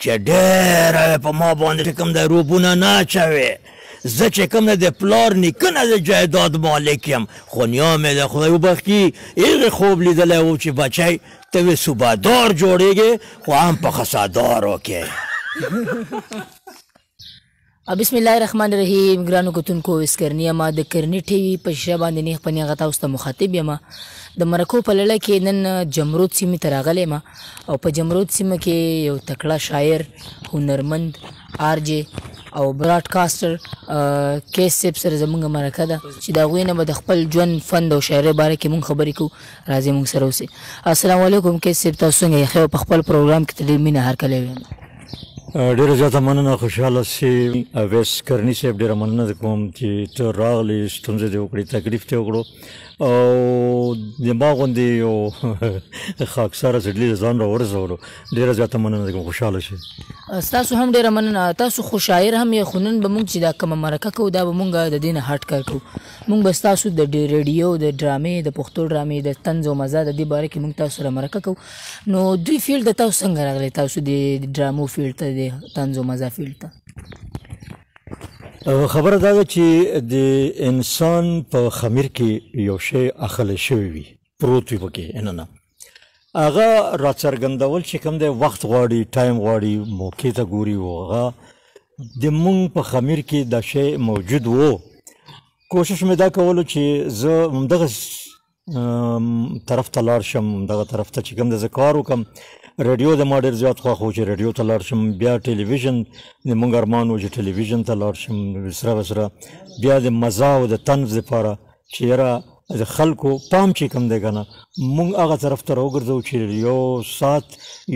چې ډېره په ما باندې چې کوم دی روبونه نه اچوې. زه چې کوم دی د پلار نیکه نه د جایداد مالک یم، خو نیا مې د خدای وبخښي هغې خوب لیدلی و چې بچی ته وې صوبهدار جوړېږې خو هم په خسادار وکې. بسم الله الرحمن الرحیم. ګرانو کتونکو اسکرني یم د کرني ټي وي په شیشه باندې نیغ په نیغه تاسو ته مخاطب یم. د مرکو په لړه کې نن جمرود سیمې ته راغلی یم او په جمرود سیمه کې یو تکړه شاعر، هنرمند، آرجې او براډکاسټر کیس صاحب سره زموږ مرکه ده چې د هغوی نه به د خپل ژوند، فند او شاعرۍ باره کې مونږ خبرې کوو. راځئ مونږ سره اوسئ. السلام علیکم کیس صاحب، تاسو څنګه یې؟ په خپل پروګرام کې ته ډېر مینه هرکلی ویم. ډېره زیاته مننه، خوشحاله سي. اویس کرني صاحب ډېره مننه کوم چې ته راغلې، ستونزې دې وکړې، تکلیف دې وکړو او د ما غوندې یو خاکساره سړي د ځان راورسولو. ډېره زیاته مننه کوم، خوشحاله شي. ستاسو هم ډېره مننه. تاسو خو شاعر هم یې، خو نن به مونږ چې دا کومه مرکه کوو دا به مونږ د دې نه هټ کار کوو. مونږ به ستاسو د ریډیو د ډرامې، د پښتو ډرامې، د طنز او مزاح د دې باره کې مونږ تاسو سره مرکه کوو. نو دوی فیلډ ته تاسو څنګه راغلی؟ تاسو د ډرامو فیلډ ته، د طنز او مزاح فیلډ ته؟ خبره دا ده چې د انسان په خمیر کې یو شی اخلی شوی وي، پروت وي پکې اننه، هغه راڅرګندول چې کوم دی وخت غواړي، ټایم غواړي، موقع ته ګوري و هغه د مونږ په خمیر کې دا شی موجود و. کوشش مې دا کولو چې زه همدغه طرف ته لاړ شم، همدغه طرف ته چې کوم دی زه کار وکړم. ریډیو د ما ډېر زیات خوښ و چې ریډیو ته لاړ شم. بیا ټلویزیون د مونږ ارمان و چې ټلویزیون ته لاړ شم سره سره. بیا د مزاح او د طنز دپاره چې یاره د خلکو پام چې کوم دی که نه، مونږ هغه طرف ته راوګرځو چې یو ساعت،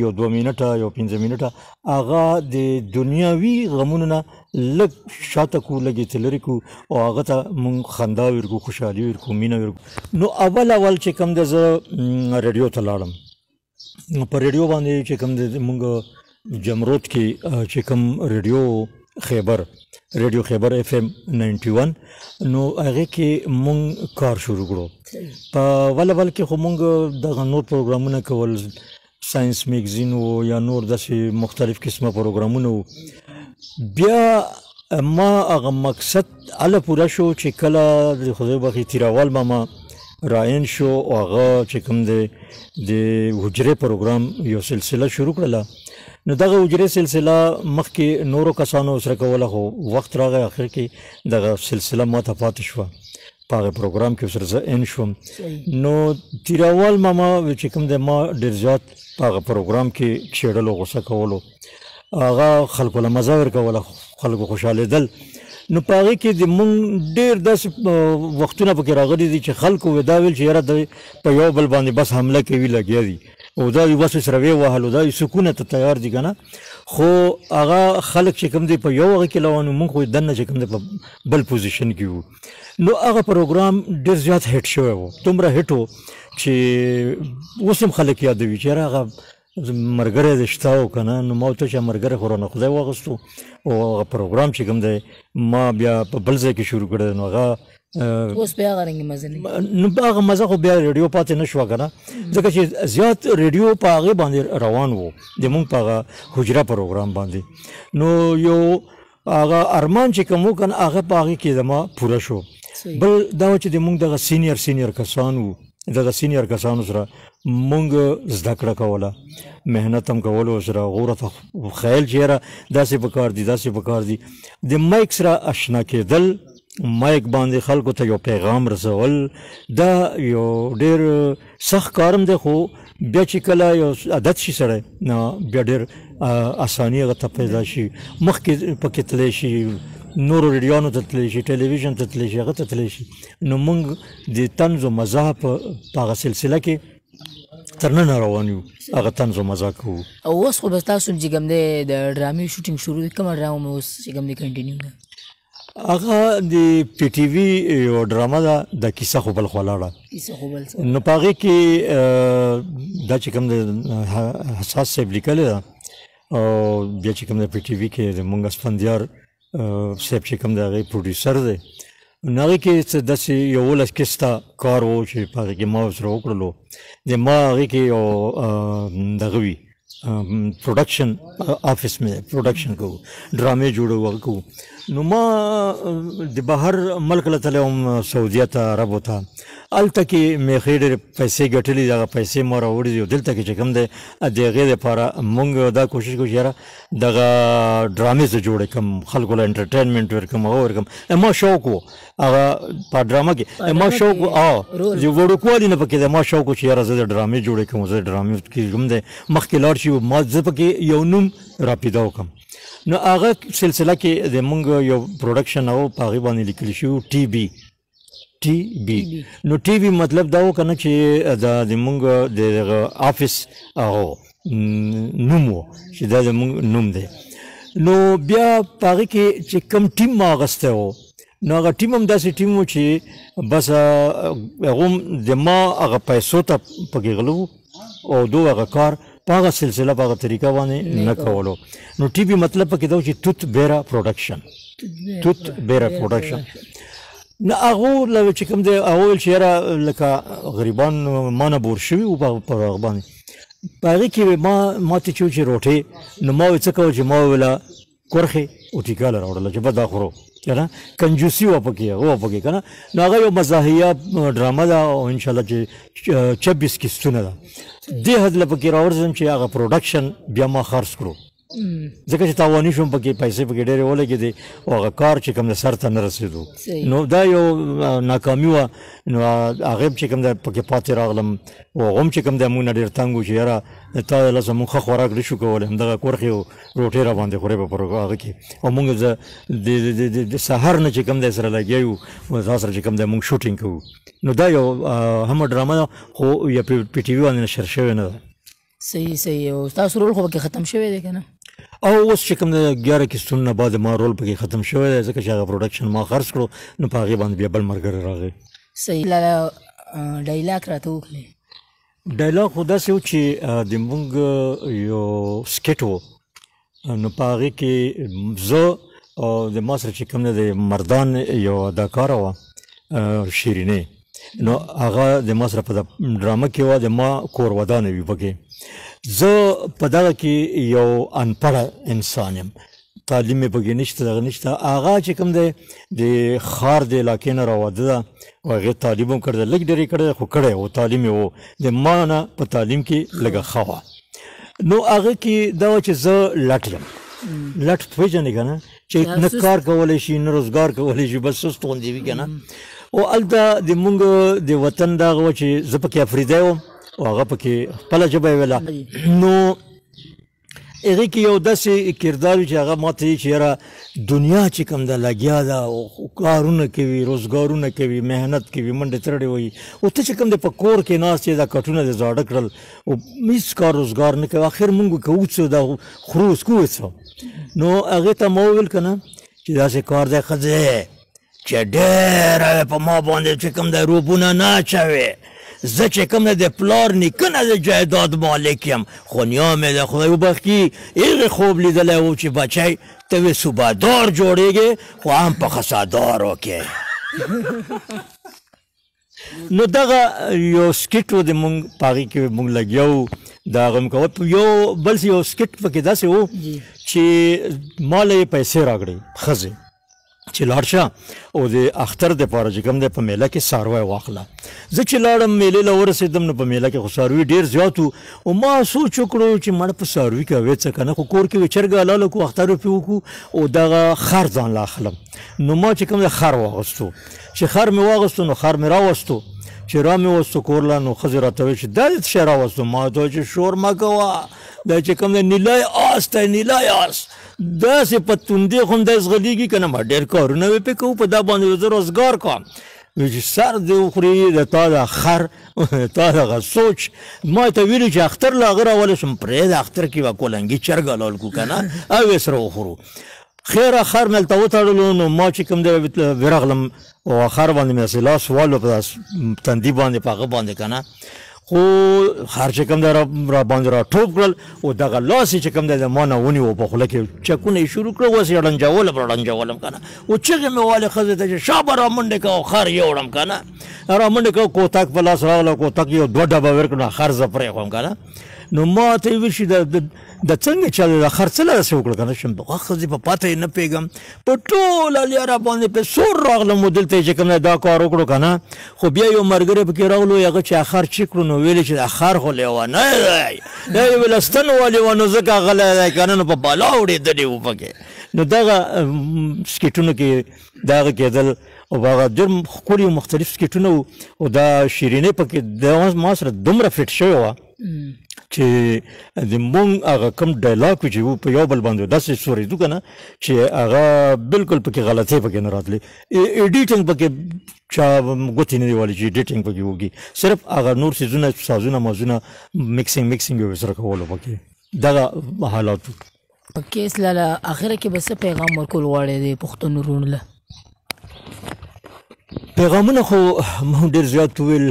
یو 2 منټه، یو 5 منټه هغه د دنیاوي غمونو نه لږ شاته کړو، لږ یې لرې کړو او هغه ته مونږ خندا ورکړو، خوشحالي ورکړو، مینه ورکړو. نو اول چې کوم دی زه ریډیو ته لاړم. په ریډیو باندې چې کوم دی مونږ جمرود کې چې کوم ریډیو خیبر FM 91، نو هغې کې مونږ کار شروع کړو. په اول کې خو مونږ دغه نور پروګرامونه کول، ساینس میګزین و یا نور داسې مختلف قسمه پروګرامونه و. بیا ما هغه مقصد هله پوره شو چې کله د خدای بخښي تیراوال ماما راین شو او هغه چې کوم دی د حجرې پروګرام یو سلسله شروع کړله. نو دغه حجرې سلسله مخکې نورو کسانو سره کوله، خو وخت راغی آخر کې دغه سلسله ما ته پاتې شوه. په هغه پروګرام کې ورسره زه ان شوم. نو تیراوال ماما چې کوم دی ما ډېر زیات په هغه پروګرام کې کښېړلو، غوسه کولو، هغه خلکو له مزه ورکوله، خلکو خوشحالېدل. نو په هغې کې د مونږ ډېر داسې وختونه پکې راغلي دي چې خلکو دا ویل چې یاره دی په یو بل باندې بس حمله کوي، لګیا دي او دا یې بس سره ووهلو، دا یې سکونه ته تیار دي که نه. خو هغه خلک چې کوم دی په یو هغه کې روان وو، مونږ خو دننه چې کوم دی په بل پوزیشن کې وو. نو هغه پروګرام ډېر زیات هیټ شوی و، دومره هیټ و چې اوس هم خلک یادوي چې یاره هغه ملګری دې شته و که نه. نو ما ورته چې ملګری خو رانه خدای واخیستو او هغه پروګرام چې کوم دی ما بیا په بل ځای کې شروع کړی. نو هغه اوس بیا هغه رنګې مزه نه، نو هغه مزه خو بیا ریډیو پاتې نه شوه که نه، ځکه چې زیات ریډیو په هغې باندې روان و د مونږ په هغه حجره پروګرام باندې. نو یو هغه ارمان چې کوم و که نه هغه په هغې کې زما پوره شو. بل دا و چې د مونږ دغه سینیر کسان وو، دغه سینیر کسانو سره مونږ زده کړه کوله، محنت هم کولو سره، غوره ته خیال چې یاره داسې پکار دي، داسې پکار دي. د مایک سره اشنا کېدل، مایک باندې خلکو ته یو پیغام رسول، دا یو ډېر سخت کار هم دی، خو بیا چې کله یو عادت شي سړی نو بیا ډېر اساني هغه ته پیدا شي. مخکې پکې تللی شي، نورو ریډیوانو ته تللی شي، ټلویزیون ته تللی شي، هغه ته تللی شي. نو موږ د طنز و مزاح په هغه سلسله کې تر ننه روان یو، هغه طنز و مزاح کوو. او اوس خو به ستاسو چې کوم دی د ډرامې شوټینګ شروع دی، کومه ډرامه مو اوس چې کوم دی کنټینیو ده؟ هغه د پی ټي وي یو ډرامه ده، د کیسه خو بل خوا لاړه. نو په هغې کې دا چې کوم دی حساس صاحب لیکلې ده او بیا چې کوم دی پی ټي وي کې زموږ اسفندیار صاحب چې کوم دی هغې پروډیوسر دی. نو هغې کې څه داسې 11 قسطه کار و چې په هغې کې ما ورسره وکړلو. د ما هغې کې یو دغه وي production office में प्रोडक्शन को ड्रामे جوړو کو نو ما د بهر ملک له تلم سعودیه ته عرب وته الته کې مې خېډر پیسې ګټلې دا پیسې مور وړي یو دلته کې چې کوم ده د غیر لپاره مونږ دا کوشش کوو یاره دغه ډرامې ته جوړ کوم خلکو له انټرټینمنټ ورکم او ورکم ما شوق وو هغه په ډراما کې ما شوق چې وړو کولی نه پکې ما شوق چې یاره زه ډرامې جوړ کوم زه ډرامې کې کوم ده مخکې لاړ شي ما زه پکې یو نوم را پیدا وکم نو هغه سلسله کې د مونږ یو پروډکشن او په هغې باندې لیکل شوي ټي بي نو ټي بي مطلب دا و که نه چې د مونږ د آفس هغه نوم و چې دا زمونږ نوم دی نو بیا په هغې کې چې کوم ټیم ما اخیستی و نو هغه ټیم هم داسې ټیم و چې بس هغه د ما هغه پیسو ته پکې غلو او دو هغه کار په هغه سلسله په هغه طریقه باندې نه کولو نو ټي بي مطلب پکې دا و چې توت بیره پروډکشن نه هغه له چې کوم دی هغه ویل چې یاره لکه غریبان ما نه بور شوي وو په هغه باندې په هغې کې ما ته چې روټۍ نو ما ویل څه کول چې ما ویله کورخې او ټیکاله راوړله چې بس دا خورو که نه کنجوسي وه پکې هغه وه پکې که نه نو هغه یو مزاحیه ډرامه ده او انشاءالله چې 26 کیسټونه ده دې حد له پکې راورځم چې هغه پروډکشن بیا ما خرڅ کړو ځکه چې تاواني شوم پکې پیسې پکې ډېرې ولګېدې او هغه کار چې کوم د سر ته نه رسېدو نو دا یو ناکامي وه نو هغې چې کوم دی پکې پاتې راغلم او هغه هم چې کوم دی موږ نه ډېر تنګ وو چې یاره تا لاسه موږ ښه خوراک نه شو کولی همدغه کورخې او روټۍ را باندې خورې په هغه کې او موږ د سهار نه چې کوم دی سره لګیا یو دا سره چې کوم دی موږ شوټینګ کوو نو دا یو هم ډرامه ده خو یا په ټي وي باندې نشر شوې نه ده صحیح او تاسو رول خو پکې ختم شوی دی که نه او اوس چې کوم د 11 کیسټونو نه بعد ما رول پکې ختم شوی دی ځکه چې هغه پروډکشن ما خرڅ کړو نو په هغې باندې بیا بل ملګری راغی صحیح ډایلاګ راته وکړئ ډایلاګ خو داسې و چې د مونږ یو سکیټ و نو په هغې کې زه او د ما سره چې کوم دی د مردان یو اداکاره وه شیرینې نو هغه د ما سره په ډرامه کې وه د ما کور ودانه وي پکې زه په دغه کې یو انپړه انسان یم تعلیم یې پکې نشته دغه نشته هغه چې کوم دی د ښار د علاقې نه راواده ده او هغې تعلیم هم کړی ده لږ ډېرې کړی ده خو کړی و تعلیم یې و د ما نه په تعلیم کې لږه ښه وه نو هغه کې دا وه چې زه لټ یم لټ پېژنې که نه چې نه کار کولی شي نه روزګار کولی شي بس سست غوندې وي که نه او هلته د مونږ د وطن دغه وه چې زه پکې افریدی وم او هغه پکې خپله ژبه یې ویله نو هغې کې یو داسې کردار وي چې هغه ما ته چې یاره دنیا چې کوم ده لګیا ده او کارونه کوي روزګارونه کوي محنت کوي منډې ترړې وایي او ته چې کوم دی په کور کې ناست یې دا کټونه دې زاړه کړل او هېڅ کار روزګار نه کوي اخر مونږ کوو څه دا خورو څکو څه نو هغې ته ما وویل که نه چې داسې کار دی ښځې چې ډېره په ما باندې چې کوم دی روبونه نه اچوې زه چې کوم دی د پلار نیکه نه د جایداد مالک یم خو نیا مې د خدای وبخښي هغې خوب لیدلی و چې بچی ته وې صوبهدار جوړېږې خو هم په خسادار وکې نو دغه یو سکیټ و د مونږ په هغې کې مونږ لګیا وو د هغه م کوه یو بل یو سکیټ پکې داسې و چې ما له یې پیسې راکړې ښځې چې لاړ شه او د اختر دپاره چې کوم دی په میله کې څاروی واخله زه چې لاړم میلې له ورسېدم نو په میله کې خو څاروي ډېر زیات وو او ما سوچ وکړو چې مړه په څاروي کوې څه که نه خو کور کې وې چرګه حلاله کړو اختر پې وکړو او دغه خر ځان له اخلم نو ما چې کوم دی خر واغستو چې خر مې واغستو نو خر مې راوستو چې را مې وستو کور له نو ښځې راته ویل چې دا دې څه شی راوستو ما ته چې شور مه کوه دا چې کوم دی نیلی آس دی نیلی آس داسې په توندې خو هم داسې غلیږي که نه ما ډېر کارونه وې پې کوو په دا باندې زه روزګار کوم چې سر دې وخوري د تا د خر تا دغه سوچ ما ته ویلي چې اختر له هغه راولی شم پرېږده اختر کې به کولنګي چرګ حلال کړو که نه او یې سره وخورو خیره خر مې هلته وتړلو نو ما چې کوم دی ورغلم او خر باندې مې داسې لاس والو په تندي باندې په هغه باندې که نه خو هر چې کوم دی را باندې را ټوپ کړل او دغه لاس یې چې کوم دی د ما نه ونیو په خوله کې چکونه یې شروع کړه اوس یې ړنجولم که نه او چغې مې والې ښځې ته چې شابه را منډې کوه او خر یوړم که نه را منډې کوه کوتک په لاس راغله کوتک یو 2 ډبه ورکړه خر زه پرېښوم که نه نو ما ته ویل شي د څنګه چې د خرڅله داسې وکړه که نه شم هغه ښځې په پته یې نه پوهېږم په ټوله لیاره باندې په سور راغلم و دلته چې کوم دا کار وکړو که نه خو بیا یو ملګری پکې راغلو هغه چې اخر چی کړو نو ویلې چې دا خر خو لیونی دی دا یې ویله ستن ولې وه نو ځکه غلی دی که نه نو په بلا وړېدلي وو پکې نو دغه سکیټونو کې دغه کېدل او هغه ډېر ښکلي مختلف سکیټونه وو او دا شیرینۍ پکې د ما سره دومره فټ شوې وه چې د مونږ هغه کوم ډایلاګ چې وو په یو بل باندې داسې سورېدو که نه چې هغه بالکل پکې غلطۍ پکې نه راتلې ایډیټینګ پکې چا ګوتې نه دي والی چې ایډیټینګ پکې وکړي صرف هغه نور څیزونه سازونه مازونه میکسینګ یې ورسره کولو پکې دغه حالات وو اوکې اسلاله اخره کې به څه پیغام ورکول غواړې د پښتون وروڼو له پیغامونه خو مونږ ډېر زیات وویل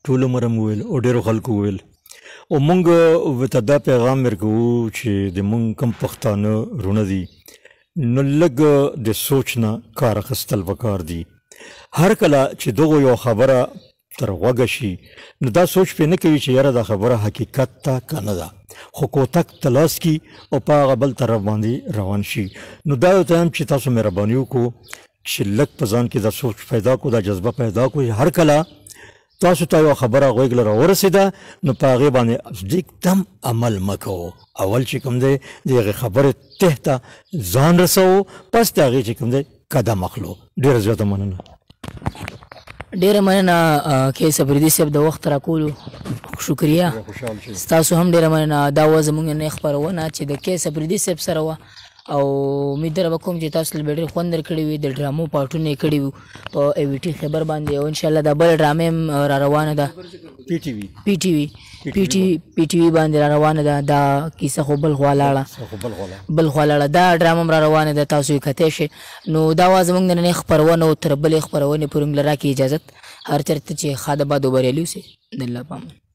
ټول عمر هم وویل او ډېرو خلکو وویل او مونږ ورته دا پیغام ورکوو چې د مونږ کوم پښتانه وروڼه دي نو لږ د سوچ نه کار اخیستل پکار دي هر کله چې دغو یو خبره تر غوږه شي نو دا سوچ پې نه کوي چې یاره دا خبره حقیقت ته که نه ده خو کوتک تلاس کی او په هغه بل طرف باندې روان شي نو دا یو ته هم چې تاسو مهرباني وکړو چې لږ په ځان کې دا سوچ پیدا کړو دا جذبه پیدا کړو هر کله تاسو ته یو خبره غوږ له راورسېده نو په هغې باندې एकदम عمل مه کوو اول چې کوم دی د هغې خبرې ته ته ځان رسوو پس د هغې چې کوم دی قدم اخلو ډېره زیاته مننه ډېره مننه کیس افریدي صاحب د وخت راکولو شکریه ستاسو هم ډېره مننه دا وه زموږ نن خپرونه چې د کیس افریدي صاحب سره وه او امید در به کوم چې تاسو له به ډېر خوند درکړی وي د ډرامو پارټونه یې کړي وو په ای وي ټي خبر باندې او انشاءالله دا بله ډرامه هم را روانه ده پی ټي وي باندې را روانه ده دا کیسه خو بل خوا لاړه دا ډرامه هم را روانه ده تاسو یې کتی شئ نو دا وه زموږ نننۍ خپرونه او تر بلې خپرونې پورې موږ له راکړي اجازت هر چېرته چې ښه د باد او بریالي اوسئ د الله په امان